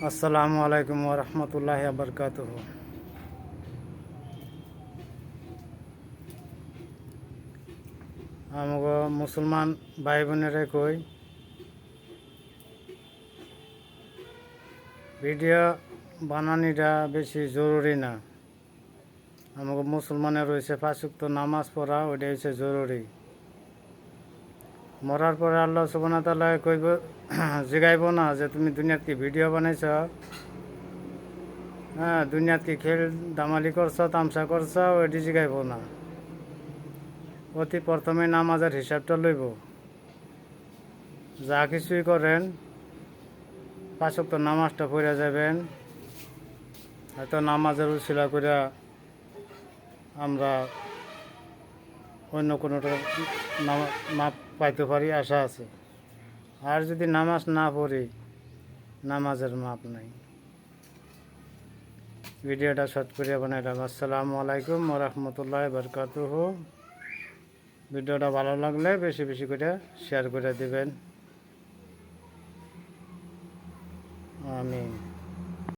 আসসালামু আলাইকুম ওয়া রাহমাতুল্লাহি ওয়া বারাকাতুহু। আমাগো মুসলমান ভাই বোনেরা কই, ভিডিও বানানিটা বেশি জরুরি না। আমাগো মুসলমানের রয়েছে 5 ওয়াক্ত নামাজ পড়া, ওইটা হচ্ছে জরুরি। মরার পরে আল্লাহ সুবহানাহু ওয়া তাআলা কইব, জিগাইব না যে তুমি দুনিয়াত কি ভিডিও বানাইছ, হ্যাঁ দুনিয়াত কি খেল দামালি করছ, তামসা করছ, ওইটি জিগাইব না। অতি প্রথমে নামাজের হিসাবটা লইব। যা কিছুই করেন 5 ওয়াক্ত নামাজটা পড়ে যাবেন। হয়তো নামাজের উছিলা করে আমরা অন্য কোনোটা মাপ পাইতে পারি, আশা আছে। আর যদি নামাজ না পড়ি, নামাজের মাপ নাই। ভিডিওটা শর্ট করে বানাইলাম। আসসালামু আলাইকুম ওয়া রাহমাতুল্লাহি ওয়া বারাকাতুহু। ভিডিওটা ভালো লাগলে বেশি বেশি করে শেয়ার করে দিবেন। আমিন।